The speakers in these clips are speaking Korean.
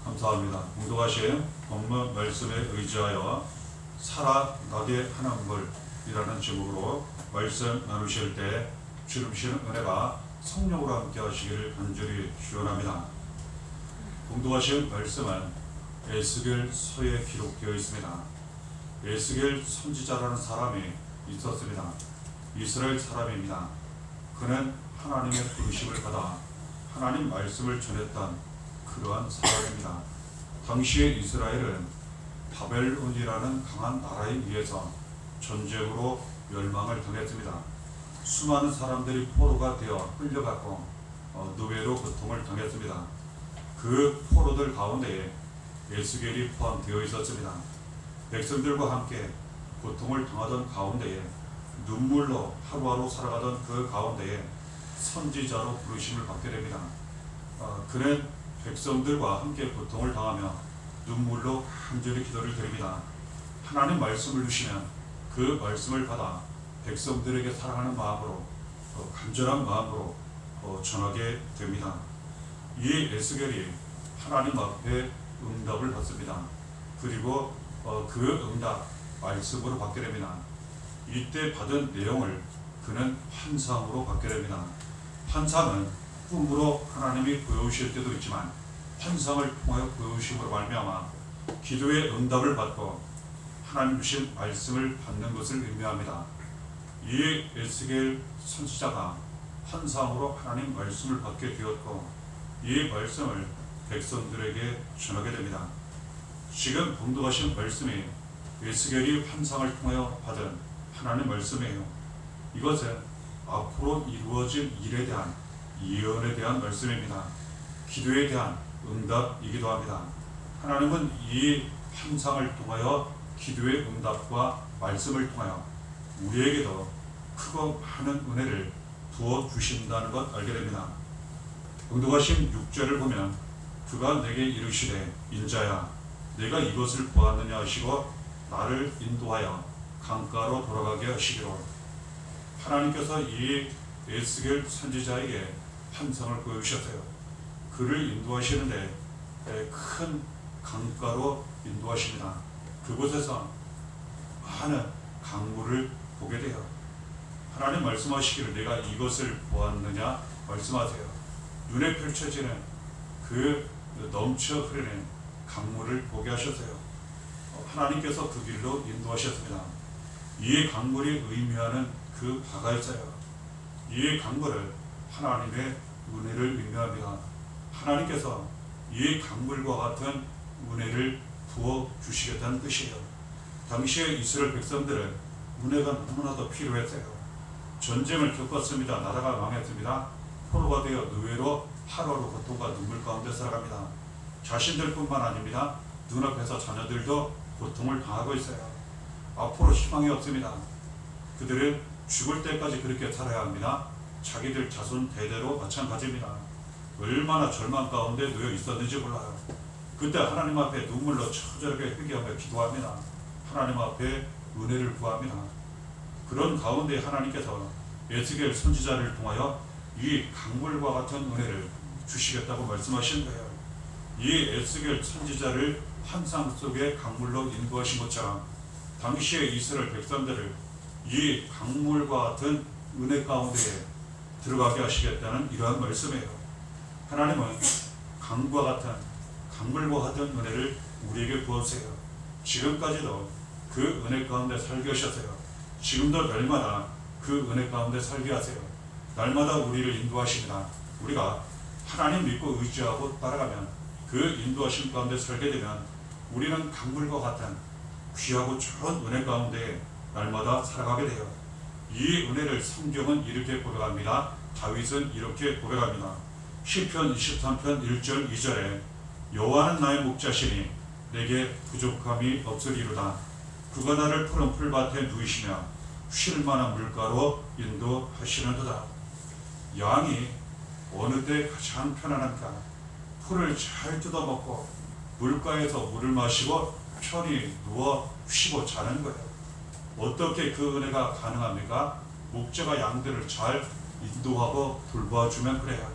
감사합니다. 공독하신 본문 말씀에 의지하여 살아나게 하는 것이라는 제목으로 말씀 나누실 때 주름신 은혜가 성령으로 함께 하시기를 간절히 축원합니다. 공독하신 말씀은 에스겔서에 기록되어 있습니다. 에스겔 선지자라는 사람이 있었습니다. 이스라엘 사람입니다. 그는 하나님의 부르심을 받아 하나님 말씀을 전했던 그러한 사람입니다. 당시에 이스라엘은 바벨론이라는 강한 나라에 의해서 전쟁으로 멸망을 당했습니다. 수많은 사람들이 포로가 되어 끌려갔고 노예로 고통을 당했습니다. 그 포로들 가운데에 에스겔이 포함되어 있었습니다. 백성들과 함께 고통을 당하던 가운데에 눈물로 하루하루 살아가던 그 가운데에 선지자로 부르심을 받게 됩니다. 그는 백성들과 함께 고통을 당하며 눈물로 간절히 기도를 드립니다. 하나님 말씀을 주시면 그 말씀을 받아 백성들에게 사랑하는 마음으로 간절한 마음으로 전하게 됩니다. 이 에스겔이 하나님 앞에 응답을 받습니다. 그리고 그 응답 말씀으로 받게 됩니다. 이때 받은 내용을 그는 환상으로 받게 됩니다. 환상은 꿈으로 하나님이 보여주실 때도 있지만 환상을 통하여 보여주심으로 말미암아 기도의 응답을 받고 하나님 주신 말씀을 받는 것을 의미합니다. 이 에스겔 선지자가 환상으로 하나님 말씀을 받게 되었고 이 말씀을 백성들에게 전하게 됩니다. 지금 봉독하신 말씀이 에스겔이 환상을 통하여 받은 하나님 말씀이에요. 이것은 앞으로 이루어질 일에 대한 예언에 대한 말씀입니다. 기도에 대한 응답이기도 합니다. 하나님은 이 환상을 통하여 기도의 응답과 말씀을 통하여 우리에게도 크고 많은 은혜를 부어 주신다는 것 알게 됩니다. 봉독하신 6절을 보면 그가 내게 이르시되 인자야 내가 이것을 보았느냐 하시고 나를 인도하여 강가로 돌아가게 하시기로. 하나님께서 이 에스겔 선지자에게 환상을 보여주셨어요. 그를 인도하시는데 큰 강가로 인도하십니다. 그곳에서 많은 강물을 보게 돼요. 하나님 말씀하시기를 내가 이것을 보았느냐 말씀하세요. 눈에 펼쳐지는 그 넘쳐 흐르는 강물을 보게 하셨어요. 하나님께서 그 길로 인도하셨습니다. 이 강물이 의미하는 그 바가 있어요. 이 강물을 하나님의 은혜를 의미합니다. 하나님께서 이 강물과 같은 은혜를 부어 주시겠다는 뜻이에요. 당시에 이스라엘 백성들은 은혜가 너무나도 필요했어요. 전쟁을 겪었습니다. 나라가 망했습니다. 포로가 되어 노예로 하루하루 고통과 눈물 가운데 살아갑니다. 자신들뿐만 아닙니다. 눈앞에서 자녀들도 고통을 당하고 있어요. 앞으로 희망이 없습니다. 그들은 죽을 때까지 그렇게 살아야 합니다. 자기들 자손 대대로 마찬가지입니다. 얼마나 절망 가운데 놓여 있었는지 몰라요. 그때 하나님 앞에 눈물로 처절하게 회개하며 기도합니다. 하나님 앞에 은혜를 구합니다. 그런 가운데 하나님께서 에스겔 선지자를 통하여 이 강물과 같은 은혜를 주시겠다고 말씀하신 거예요. 이 에스겔 선지자를 환상 속의 강물로 인도하신 것처럼 당시의 이스라엘 백성들을 이 강물과 같은 은혜 가운데 들어가게 하시겠다는 이러한 말씀이에요. 하나님은 강과 같은 강물과 같은 은혜를 우리에게 부어주세요. 지금까지도 그 은혜 가운데 살게 하셨어요. 지금도 날마다 그 은혜 가운데 살게 하세요. 날마다 우리를 인도하십니다. 우리가 하나님 믿고 의지하고 따라가면 그 인도하심 가운데 살게 되면 우리는 강물과 같은 귀하고 좋은 은혜 가운데 날마다 살아가게 돼요. 이 은혜를 성경은 이렇게 고백합니다. 다윗은 이렇게 고백합니다. 시편 23편 1절 2절에 여호와는 나의 목자시니 내게 부족함이 없으리로다. 그가 나를 푸른 풀밭에 누이시며 쉴 만한 물가로 인도하시는도다. 양이 어느 때 가장 편안한가? 풀을 잘 뜯어먹고 물가에서 물을 마시고 편히 누워 쉬고 자는 거예요. 어떻게 그 은혜가 가능합니까? 목자가 양들을 잘 인도하고 돌봐주면 그래요.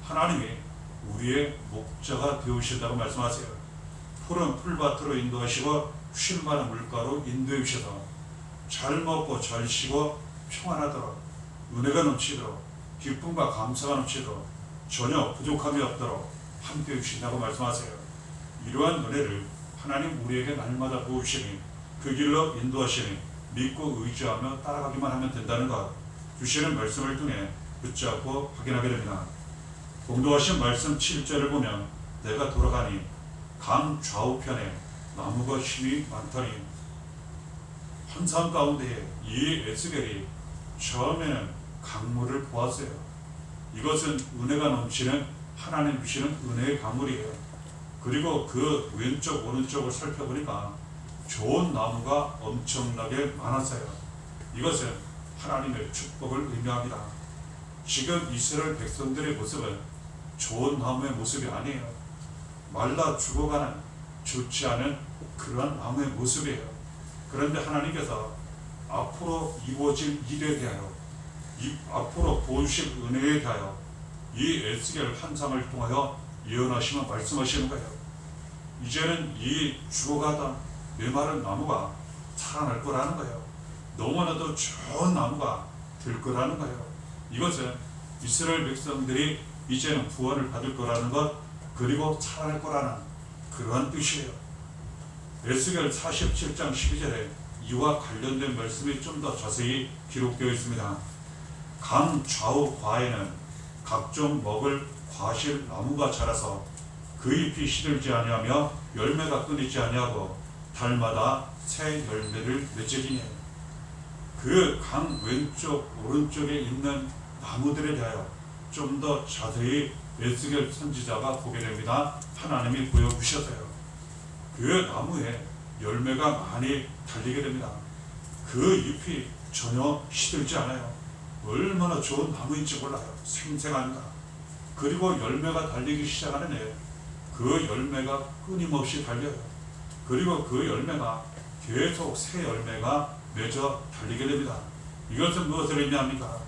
하나님이 우리의 목자가 되우신다고 말씀하세요. 푸른 풀밭으로 인도하시고 쉴 만한 물가로 인도해 주셔서 잘 먹고 잘 쉬고 평안하도록, 은혜가 넘치도록, 기쁨과 감사가 넘치도록, 전혀 부족함이 없도록 함께해 주신다고 말씀하세요. 이러한 은혜를 하나님 우리에게 날마다 부으시니 그 길로 인도하시니 믿고 의지하며 따라가기만 하면 된다는 것, 주시는 말씀을 통해 붙잡고 확인하게 됩니다. 공도하신 말씀 7절을 보면 내가 돌아가니 강 좌우편에 나무가 힘이 많더니, 환상 가운데 이 에스겔이 처음에는 강물을 보았어요. 이것은 은혜가 넘치는 하나님 주시는 은혜의 강물이에요. 그리고 그 왼쪽 오른쪽을 살펴보니까 좋은 나무가 엄청나게 많았어요. 이것은 하나님의 축복을 의미합니다. 지금 이스라엘 백성들의 모습은 좋은 나무의 모습이 아니에요. 말라 죽어가는 좋지 않은 그러한 나무의 모습이에요. 그런데 하나님께서 앞으로 이루어질 일에 대하여, 앞으로 보여주실 은혜에 대하여 이 에스겔 환상을 통하여 예언하시며 말씀하시는 거예요. 이제는 이 죽어가던 메마른 나무가 살아날 거라는 거예요. 너무나도 좋은 나무가 될 거라는 거예요. 이것은 이스라엘 백성들이 이제는 구원을 받을 거라는 것, 그리고 살아날 거라는 그러한 뜻이에요. 에스겔 47장 12절에 이와 관련된 말씀이 좀 더 자세히 기록되어 있습니다. 강 좌우 과에는 각종 먹을 과실 나무가 자라서 그 잎이 시들지 아니하며 열매가 끊이지 아니하고 달마다 새 열매를 맺으리니, 그 강 왼쪽 오른쪽에 있는 나무들에 대하여 좀 더 자세히 에스겔 선지자가 보게 됩니다. 하나님이 보여주셨어요. 그 나무에 열매가 많이 달리게 됩니다. 그 잎이 전혀 시들지 않아요. 얼마나 좋은 나무인지 몰라요. 생생합니다. 그리고 열매가 달리기 시작하는 해, 그 열매가 끊임없이 달려요. 그리고 그 열매가 계속 새 열매가 맺어 달리게 됩니다. 이것은 무엇을 의미합니까?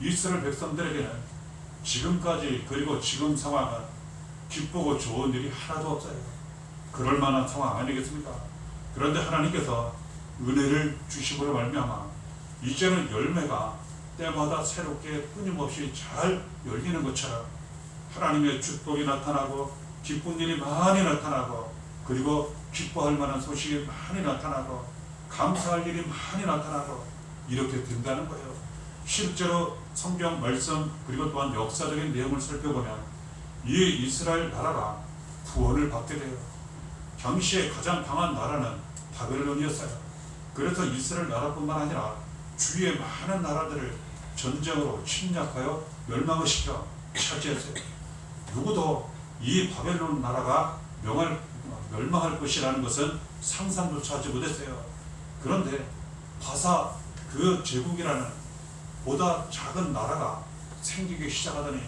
이스라엘 백성들에게는 지금까지, 그리고 지금 상황은 기쁘고 좋은 일이 하나도 없어요. 그럴 만한 상황 아니겠습니까? 그런데 하나님께서 은혜를 주시므로 말미암아 이제는 열매가 때마다 새롭게 끊임없이 잘 열리는 것처럼 하나님의 축복이 나타나고 기쁜 일이 많이 나타나고, 그리고 기뻐할 만한 소식이 많이 나타나고 감사할 일이 많이 나타나고 이렇게 된다는 거예요. 실제로 성경 말씀, 그리고 또한 역사적인 내용을 살펴보면 이 이스라엘 나라가 구원을 받게 돼요. 당시에 가장 강한 나라는 바벨론이었어요. 그래서 이스라엘 나라뿐만 아니라 주위의 많은 나라들을 전쟁으로 침략하여 멸망을 시켜 차지했어요. 누구도 이 바벨론 나라가 멸망할 것이라는 것은 상상조차 하지 못했어요. 그런데 바사 그 제국이라는 보다 작은 나라가 생기기 시작하더니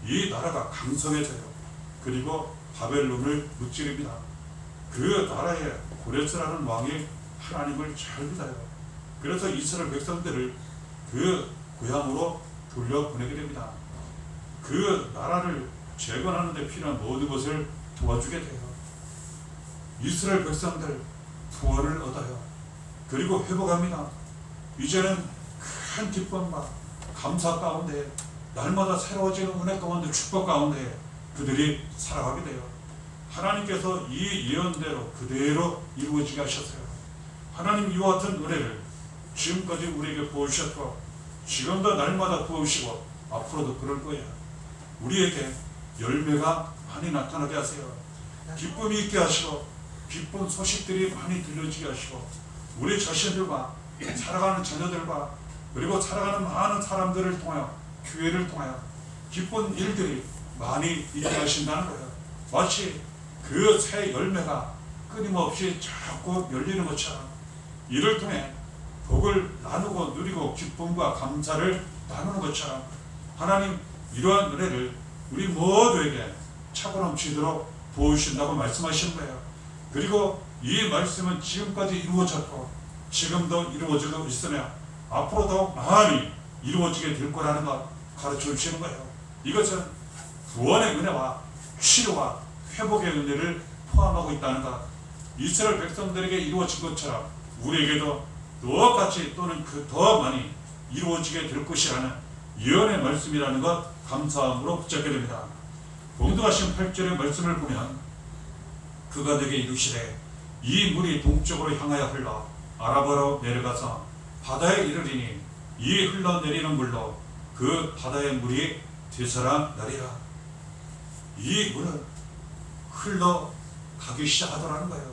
이 나라가 강성해져요. 그리고 바벨론을 무찌릅니다. 그 나라에 고레스라는 왕이 하나님을 잘 믿어요. 그래서 이스라엘 백성들을 그 고향으로 돌려보내게 됩니다. 그 나라를 재건하는 데 필요한 모든 것을 도와주게 돼요. 이스라엘 백성들 구원을 얻어요. 그리고 회복합니다. 이제는 큰 기쁨과 감사 가운데, 날마다 새로워지는 은혜 가운데, 축복 가운데 그들이 살아가게 돼요. 하나님께서 이 예언대로 그대로 이루어지게 하셨어요. 하나님 이와 같은 은혜를 지금까지 우리에게 부어주셨고, 지금도 날마다 부어주시고 앞으로도 그럴 거예요. 우리에게 열매가 많이 나타나게 하세요. 기쁨이 있게 하시고 기쁜 소식들이 많이 들려지게 하시고, 우리 자신들과 살아가는 자녀들과, 그리고 살아가는 많은 사람들을 통하여, 교회를 통하여 기쁜 일들이 많이 있게 하신다는 거예요. 마치 그 새 열매가 끊임없이 자꾸 열리는 것처럼 이를 통해 복을 나누고 누리고 기쁨과 감사를 나누는 것처럼 하나님 이러한 은혜를 우리 모두에게 차고 넘치도록 부어주신다고 말씀하시는 거예요. 그리고 이 말씀은 지금까지 이루어졌고 지금도 이루어지고 있으며 앞으로도 많이 이루어지게 될 거라는 것 가르쳐 주시는 거예요. 이것은 구원의 은혜와 치료와 회복의 은혜를 포함하고 있다는 것, 이스라엘 백성들에게 이루어진 것처럼 우리에게도 똑같이 또는 그 더 많이 이루어지게 될 것이라는 예언의 말씀이라는 것 감사함으로 붙잡게 됩니다. 봉독하신 8절의 말씀을 보면 그가 내게 이르시되 이 물이 동쪽으로 향하여 흘러 아라바로 내려가서 바다에 이르리니 이 흘러내리는 물로 그 바다의 물이 되살아나리라. 이 물은 흘러가기 시작하더라는 거예요.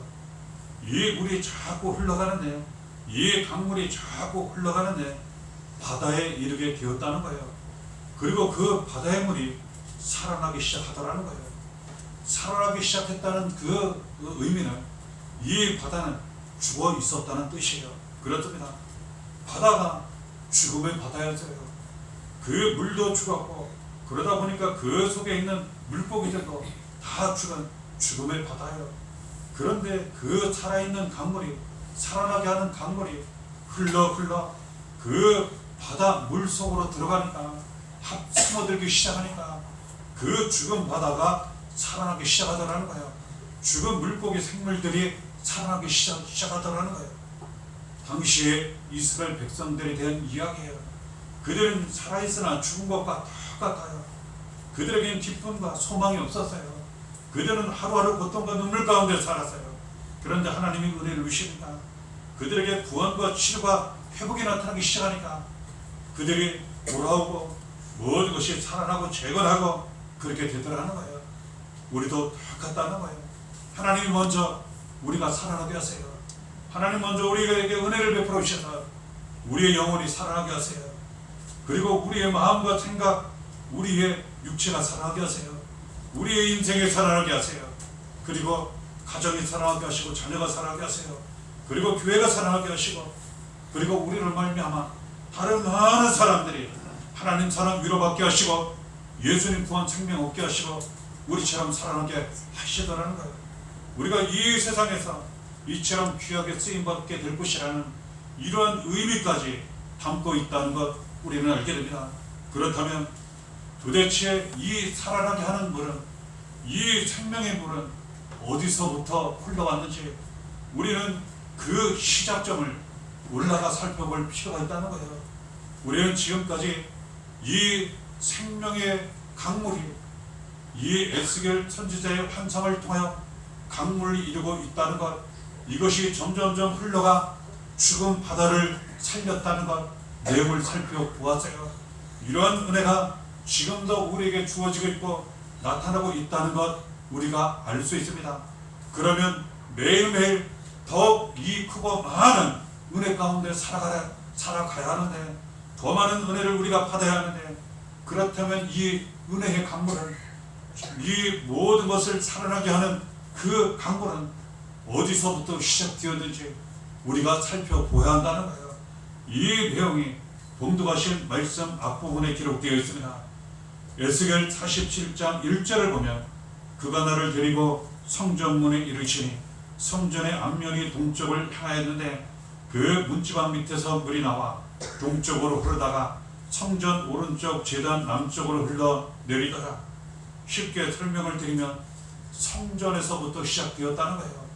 이 물이 자꾸 흘러가는데, 이 강물이 자꾸 흘러가는데 바다에 이르게 되었다는 거예요. 그리고 그 바다의 물이 살아나기 시작하더라는 거예요. 살아나기 시작했다는 그 의미는 이 바다는 죽어 있었다는 뜻이에요. 그렇습니다. 바다가 죽음의 바다였어요. 그 물도 죽었고, 그러다 보니까 그 속에 있는 물고기들도 다 죽은 죽음의 바다예요. 그런데 그 살아있는 강물이, 살아나게 하는 강물이 흘러 그 바다 물 속으로 들어가니까, 스며들기 시작하니까 그 죽은 바다가 살아나기 시작하더라는 거예요. 죽은 물고기 생물들이 살아나기 시작하더라는 거예요. 당시에 이스라엘 백성들에 대한 이야기예요. 그들은 살아있으나 죽은 것과 똑같아요. 그들에게는 기쁨과 소망이 없었어요. 그들은 하루하루 고통과 눈물 가운데 살았어요. 그런데 하나님이 은혜를 주십니다. 그들에게 구원과 치료가 회복이 나타나기 시작하니까 그들이 돌아오고 모든 것이 살아나고 재건하고 그렇게 되더라는 거예요. 우리도 똑같다는 거예요. 하나님이 먼저 우리가 살아나게 하세요. 하나님 먼저 우리에게 은혜를 베풀어 주셔서 우리의 영혼이 살아나게 하세요. 그리고 우리의 마음과 생각, 우리의 육체가 살아나게 하세요. 우리의 인생이 살아나게 하세요. 그리고 가정이 살아나게 하시고, 자녀가 살아나게 하세요. 그리고 교회가 살아나게 하시고, 그리고 우리를 말미암아 다른 많은 사람들이 하나님 사랑 위로받게 하시고, 예수님 구원 생명 얻게 하시고, 우리처럼 살아나게 하시더라는 거예요. 우리가 이 세상에서 이처럼 귀하게 쓰임받게 될 것이라는 이러한 의미까지 담고 있다는 것 우리는 알게 됩니다. 그렇다면 도대체 이 살아나게 하는 물은, 이 생명의 물은 어디서부터 흘러왔는지 우리는 그 시작점을 올라가 살펴볼 필요가 있다는 거예요. 우리는 지금까지 이 생명의 강물이 이 에스겔 선지자의 환상을 통하여 강물을 이루고 있다는 것, 이것이 점점점 흘러가 죽은 바다를 살렸다는 것, 내용을 살펴보았어요. 이러한 은혜가 지금도 우리에게 주어지고 있고 나타나고 있다는 것 우리가 알 수 있습니다. 그러면 매일매일 더욱 이 크고 많은 은혜 가운데 살아가야 하는데, 더 많은 은혜를 우리가 받아야 하는데, 그렇다면 이 은혜의 강물은, 이 모든 것을 살아나게 하는 그 강물은 어디서부터 시작되었는지 우리가 살펴보아야 한다는 거예요. 이 내용이 봉독하신 말씀 앞부분에 기록되어 있습니다. 에스겔 47장 1절을 보면 그가 나를 데리고 성전문에 이르시니 성전의 앞면이 동쪽을 향하였는데 그 문지방 밑에서 물이 나와 동쪽으로 흐르다가 성전 오른쪽 제단 남쪽으로 흘러내리더라. 쉽게 설명을 드리면 성전에서부터 시작되었다는 거예요.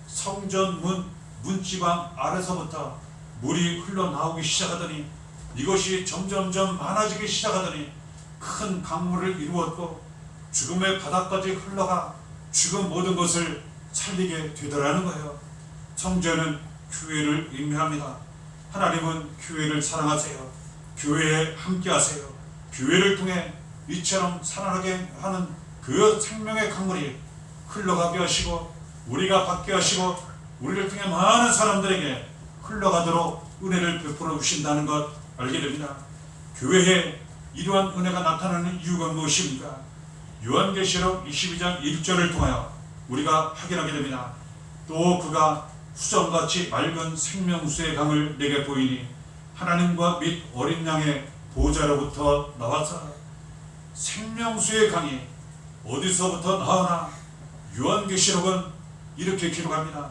성전 문지방 아래서부터 물이 흘러나오기 시작하더니, 이것이 점점점 많아지기 시작하더니 큰 강물을 이루었고 죽음의 바다까지 흘러가 죽은 모든 것을 살리게 되더라는 거예요. 성전은 교회를 의미합니다. 하나님은 교회를 사랑하세요. 교회에 함께 하세요. 교회를 통해 이처럼 살아나게 하는 그 생명의 강물이 흘러가게 하시고, 우리가 받게 하시고, 우리를 통해 많은 사람들에게 흘러가도록 은혜를 베풀어 주신다는 것 알게 됩니다. 교회에 이러한 은혜가 나타나는 이유가 무엇입니까? 요한계시록 22장 1절을 통하여 우리가 확인하게 됩니다. 또 그가 수정같이 맑은 생명수의 강을 내게 보이니 하나님과 및 어린 양의 보좌로부터 나와서, 생명수의 강이 어디서부터 나오나? 요한계시록은 이렇게 기록합니다.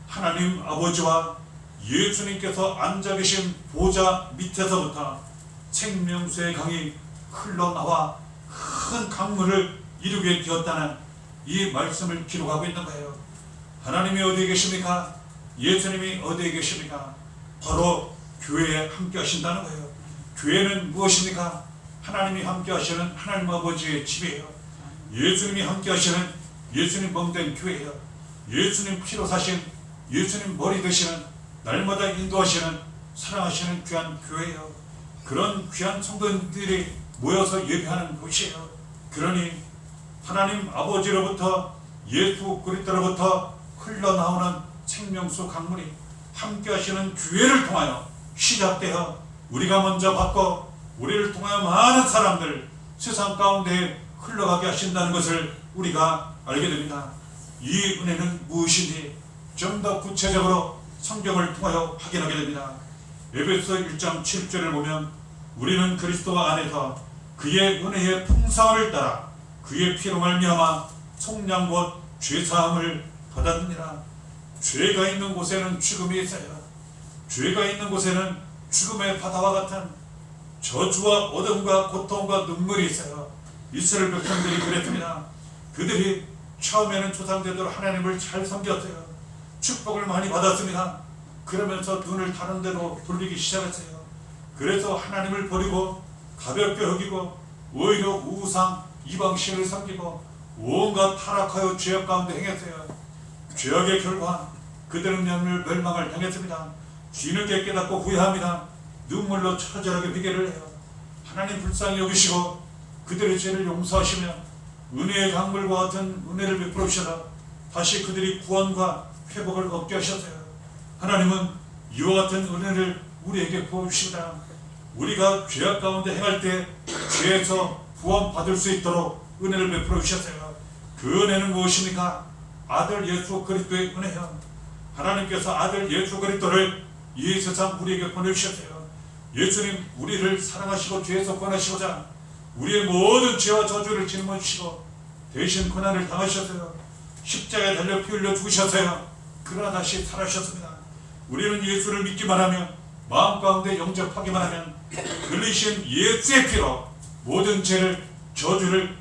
하나님 아버지와 예수님께서 앉아 계신 보좌 밑에서부터 생명수의 강이 흘러나와 큰 강물을 이루게 되었다는 이 말씀을 기록하고 있는 거예요. 하나님이 어디에 계십니까? 예수님이 어디에 계십니까? 바로 교회에 함께 하신다는 거예요. 교회는 무엇입니까? 하나님이 함께 하시는 하나님 아버지의 집이에요. 예수님이 함께 하시는 예수님 몸된 교회예요. 예수님 피로 사신, 예수님 머리 되시는, 날마다 인도하시는, 사랑하시는 귀한 교회예요. 그런 귀한 성도들이 모여서 예배하는 곳이에요. 그러니 하나님 아버지로부터 예수 그리스도로부터 흘러나오는 생명수 강물이 함께 하시는 교회를 통하여 시작되어 우리가 먼저 받고 우리를 통하여 많은 사람들 세상 가운데 흘러가게 하신다는 것을 우리가 알게 됩니다. 이 은혜는 무엇인지 좀 더 구체적으로 성경을 통하여 확인하게 됩니다. 에베소 1장 7절을 보면 우리는 그리스도 안에서 그의 은혜의 풍성함을 따라 그의 피로 말미암아 속량 곧 죄사함을 받았느니라. 죄가 있는 곳에는 죽음이 있어요. 죄가 있는 곳에는 죽음의 바다와 같은 저주와 어둠과 고통과 눈물이 있어요. 이스라엘 백성들이 그랬습니다. 그들이 처음에는 조상제대로 하나님을 잘 섬겼어요. 축복을 많이 받았습니다. 그러면서 눈을 다른 데로 돌리기 시작했어요. 그래서 하나님을 버리고 가볍게 여기고 오히려 우상 이방신을 섬기고 온갖 타락하여 죄악 가운데 행했어요. 죄악의 결과 그들은 멸망을 당했습니다. 뒤늦게 깨닫고 후회합니다. 눈물로 처절하게 회개를 해요. 하나님 불쌍히 여기시고 그들의 죄를 용서하시며 은혜의 강물과 같은 은혜를 베풀어 주셔서 다시 그들이 구원과 회복을 얻게 하셨어요. 하나님은 이와 같은 은혜를 우리에게 부어주십니다. 우리가 죄악 가운데 행할 때 죄에서 구원받을 수 있도록 은혜를 베풀어 주셨어요. 그 은혜는 무엇입니까? 아들 예수 그리스도의 은혜요. 하나님께서 아들 예수 그리스도를 이 세상 우리에게 보내주셨어요. 예수님 우리를 사랑하시고 죄에서 구원하시고자 우리의 모든 죄와 저주를 짊어지시고 대신 고난을 당하셨어요. 십자가에 달려 피 흘려 죽으셨어요. 그러나 다시 살아셨습니다. 우리는 예수를 믿기만 하면 마음 가운데 영접하기만 하면 흘리신 예수의 피로 모든 죄를 저주를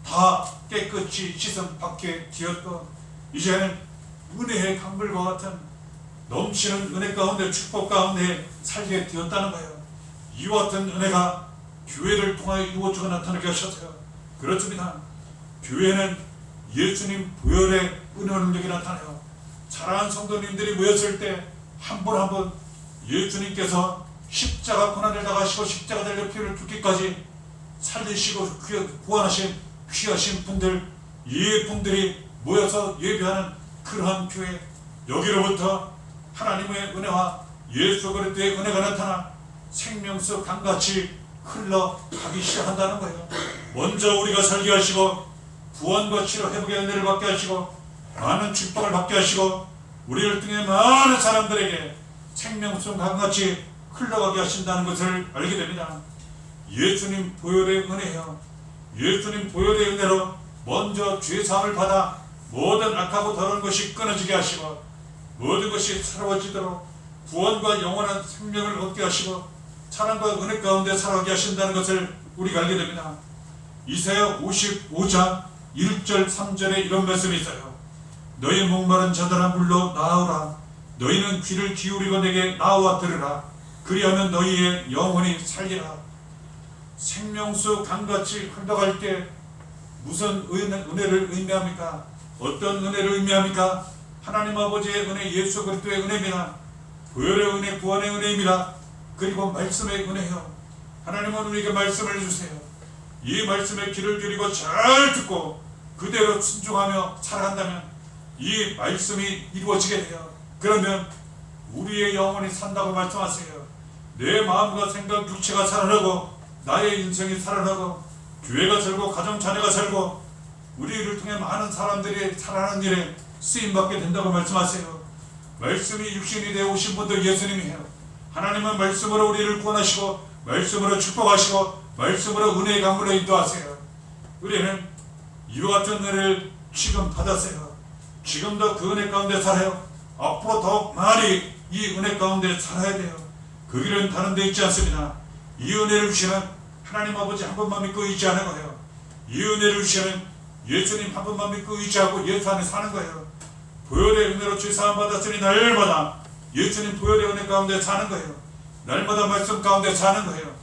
다 깨끗이 씻음 받게 되었고 이제는 은혜의 강물과 같은 넘치는 은혜 가운데 축복 가운데 살게 되었다는 거예요. 이와 같은 은혜가 교회를 통하여 이루어지고 나타나게 하셨어요. 그렇습니다. 교회는 예수님 보혈의 은혜 능력이 나타나요. 사랑하는 성도님들이 모였을 때 한 분 한 분 예수님께서 십자가 고난을 당하시고 십자가 달려 피를 죽기까지 살리시고 구원하신 귀하신 분들, 이 분들이 모여서 예배하는 그러한 교회, 여기로부터 하나님의 은혜와 예수 그리스도의 은혜가 나타나 생명수 강같이 흘러가기 시작한다는 거예요. 먼저 우리가 살게 하시고 구원과 치료 회복의 은혜를 받게 하시고 많은 축복을 받게 하시고 우리를 통해 많은 사람들에게 생명수 강같이 흘러가게 하신다는 것을 알게 됩니다. 예수님 보혈의 은혜요. 예수님 보혈의 은혜로 먼저 죄사함을 받아 모든 악하고 더러운 것이 끊어지게 하시고 모든 것이 새로워지도록 구원과 영원한 생명을 얻게 하시고 사랑과 은혜 가운데 살아가게 하신다는 것을 우리가 알게 됩니다. 이사야 55장 1절 3절에 이런 말씀이 있어요. 너희 목마른 자들아 물러 나오라. 너희는 귀를 기울이고 내게 나와 들으라. 그리하면 너희의 영혼이 살리라. 생명수 강같이 흘러갈 때 무슨 은혜를 의미합니까? 어떤 은혜를 의미합니까? 하나님 아버지의 은혜, 예수 그리스도의 은혜입니다. 보혈의 은혜, 구원의 은혜입니다. 그리고 말씀의 은혜요. 하나님은 우리에게 말씀을 주세요. 이 말씀에 귀를 기울이고 잘 듣고 그대로 순종하며 살아간다면 이 말씀이 이루어지게 돼요. 그러면 우리의 영혼이 산다고 말씀하세요. 내 마음과 생각, 육체가 살아나고 나의 인생이 살아나고 교회가 살고 가정 자녀가 살고 우리를 통해 많은 사람들이 살아나는 일에 쓰임받게 된다고 말씀하세요. 말씀이 육신이 되어 오신 분들 예수님이에요. 하나님은 말씀으로 우리를 구원하시고 말씀으로 축복하시고 말씀으로 은혜의 강물로 인도하세요. 우리는 이와 같은 은혜를 지금 받았어요. 지금도 그 은혜 가운데 살아요. 앞으로 더욱 많이 이 은혜 가운데 살아야 돼요. 그 길은 다른 데 있지 않습니다. 이 은혜를 주시는 하나님 아버지 한 분만 믿고 있지 않은 거예요. 이 은혜를 주시는 예수님 한 분만 믿고 의지하고 예수 안에 사는 거예요. 보혈의 은혜로 죄 사함 받았으니 날마다 예수님 보혈의 은혜 가운데 사는 거예요. 날마다 말씀 가운데 사는 거예요.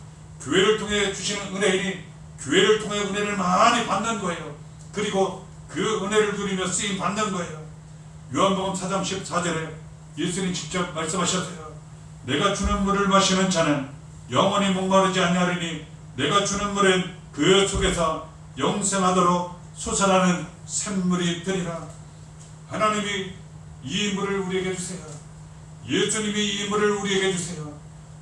교회를 통해 주시는 은혜이니 교회를 통해 은혜를 많이 받는 거예요. 그리고 그 은혜를 누리며 쓰임 받는 거예요. 요한복음 4장 14절에 예수님 직접 말씀하셨어요. 내가 주는 물을 마시는 자는 영원히 목마르지 아니하리니 내가 주는 물은 그 속에서 영생하도록 솟아나는 샘물이 되리라. 하나님이 이 물을 우리에게 주세요. 예수님이 이 물을 우리에게 주세요.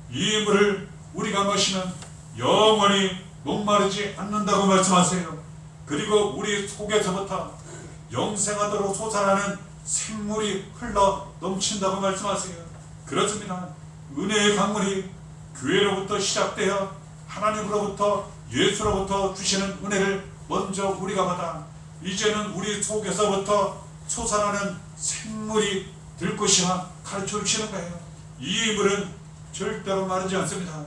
이 물을 우리가 마시면 영원히 목마르지 않는다고 말씀하세요. 그리고 우리 속에서부터 영생하도록 솟아나는 샘물이 흘러 넘친다고 말씀하세요. 그렇습니다. 은혜의 강물이 교회로부터 시작되어 하나님으로부터 예수로부터 주시는 은혜를 먼저 우리가 받아 이제는 우리 속에서부터 솟아나는 샘물이 될 것이라 가르쳐 주시는 거예요. 이 물은 절대로 마르지 않습니다.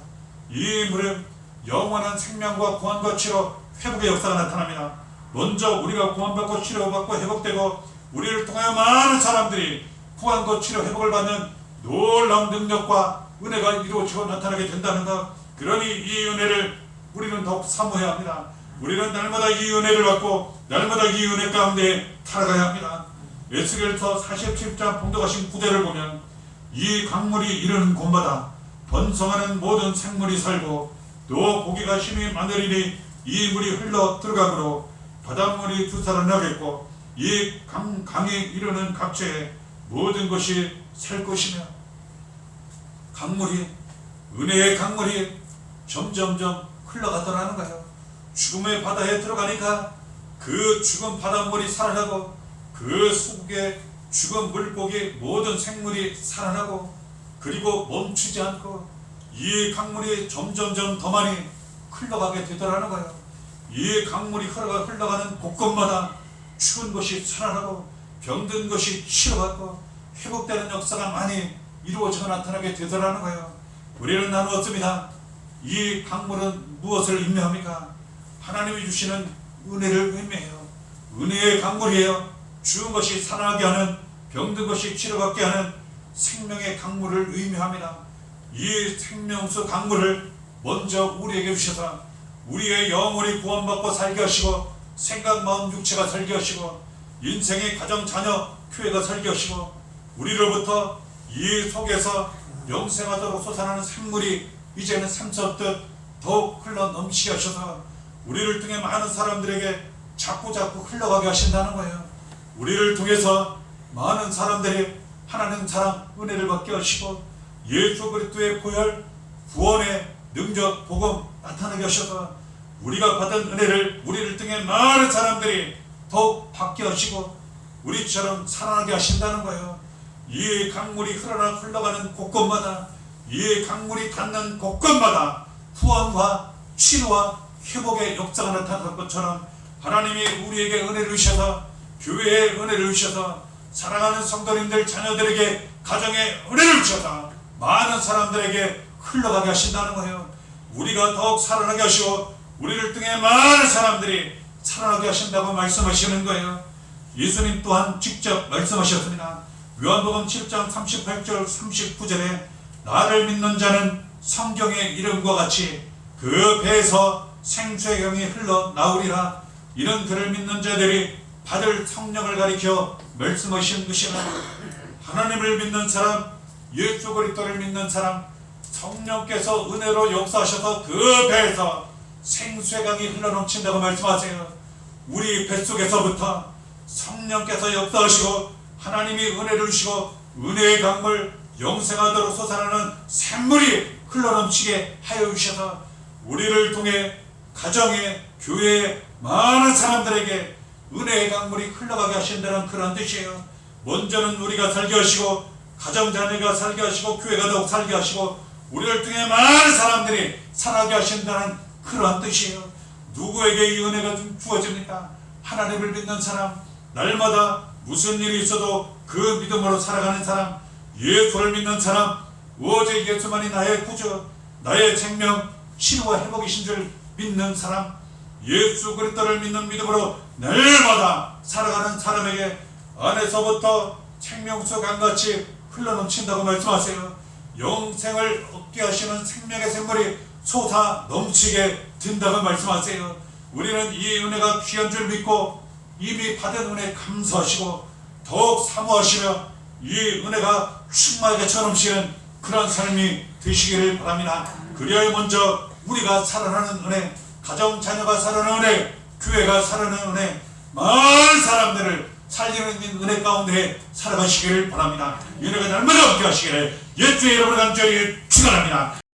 이 물은 영원한 생명과 구원과 치료, 회복의 역사가 나타납니다. 먼저 우리가 구원받고 치료받고 회복되고 우리를 통하여 많은 사람들이 구원과 치료, 회복을 받는 놀라운 능력과 은혜가 이루어지고 나타나게 된다는 것. 그러니 이 은혜를 우리는 더욱 사모해야 합니다. 우리는 날마다 이 은혜를 받고 날마다 이 은혜 가운데 살아가야 합니다. 에스겔서 47장 봉독하신 9절을 보면 이 강물이 이르는 곳마다 번성하는 모든 생물이 살고 또 고기가 힘이 많으리니 이 물이 흘러 들어가므로 바닷물이 두살아나겠고 이 강에 이르는 각처에 모든 것이 살 것이며. 강물이, 은혜의 강물이 점점점 흘러가더라는 거예요. 죽음의 바다에 들어가니까 그 죽은 바닷물이 살아나고 그 속에 죽은 물고기 모든 생물이 살아나고 그리고 멈추지 않고 이 강물이 점점점 더 많이 흘러가게 되더라는 거예요. 이 강물이 흘러가는 곳곳마다 죽은 것이 살아나고 병든 것이 치료받고 회복되는 역사가 많이 이루어지고 나타나게 되더라는 거예요. 우리는 나누었습니다. 이 강물은 무엇을 의미합니까? 하나님이 주시는 은혜를 의미해요. 은혜의 강물이에요. 죽은 것이 살아나게 하는, 병든 것이 치료받게 하는 생명의 강물을 의미합니다. 이 생명수 강물을 먼저 우리에게 주셔서 우리의 영혼이 구원받고 살게 하시고 생각, 마음, 육체가 살게 하시고 인생의 가정, 자녀, 교회가 살게 하시고 우리로부터 이 속에서 영생하도록 솟아나는 샘물이 이제는 샘솟듯 더욱 흘러 넘치게 하셔서 우리를 통해 많은 사람들에게 자꾸 흘러가게 하신다는 거예요. 우리를 통해서 많은 사람들이 하나님 사랑, 은혜를 받게 하시고 예수 그리스도의 보혈, 구원의 능력, 복음 나타나게 하셔서 우리가 받은 은혜를 우리를 통해 많은 사람들이 더욱 받게 하시고 우리처럼 살아나게 하신다는 거예요. 이 강물이 흘러가는 곳곳마다, 이 강물이 닿는 곳곳마다 구원과 치료와 회복의 역사가 나타날 것처럼 하나님이 우리에게 은혜를 주셔서, 교회에 은혜를 주셔서, 사랑하는 성도님들 자녀들에게 가정에 은혜를 주셔서 많은 사람들에게 흘러가게 하신다는 거예요. 우리가 더욱 살아나게 하시고 우리를 통해 많은 사람들이 살아나게 하신다고 말씀하시는 거예요. 예수님 또한 직접 말씀하셨습니다. 요한복음 7장 38절 39절에 나를 믿는 자는 성경의 이름과 같이 그 배에서 생수의 강이 흘러나오리라. 이런 그를 믿는 자들이 받을 성령을 가리켜 말씀하신 것이라. 하나님을 믿는 사람, 예수 그리스도를 믿는 사람, 성령께서 은혜로 역사하셔서 그 배에서 생수의 강이 흘러넘친다고 말씀하세요. 우리 뱃속에서부터 성령께서 역사하시고 하나님이 은혜를 주시고 은혜의 강물, 영생하도록 솟아나는 샘물이 흘러넘치게 하여 주셔서 우리를 통해 가정에, 교회에 많은 사람들에게 은혜의 강물이 흘러가게 하신다는 그런 뜻이에요. 먼저는 우리가 살게 하시고 가정 자녀가 살게 하시고 교회가 더욱 살게 하시고 우리를 통해 많은 사람들이 살아가게 하신다는 그런 뜻이에요. 누구에게 이 은혜가 좀 주어집니까? 하나님을 믿는 사람, 날마다 무슨 일이 있어도 그 믿음으로 살아가는 사람, 예수를 믿는 사람, 오직 예수만이 나의 구주, 나의 생명, 치료와 회복이신 줄 믿는 사람, 예수 그리스도를 믿는 믿음으로 날마다 살아가는 사람에게 안에서부터 생명수 강같이 흘러넘친다고 말씀하세요. 영생을 얻게 하시는 생명의 샘물이 솟아 넘치게 된다고 말씀하세요. 우리는 이 은혜가 귀한 줄 믿고 이미 받은 은혜에 감사하시고 더욱 사모하시며 이 은혜가 충만하게 쳐넘치는 그런 삶이 되시기를 바랍니다. 그리하여 먼저 우리가 살아나는 은혜, 가정 자녀가 살아나는 은혜, 교회가 살아나는 은혜, 많은 사람들을 살리는 은혜 가운데 살아가시기를 바랍니다. 이 은혜가 날마다 함께 하시기를 예수의 이름으로 간절히 축원합니다.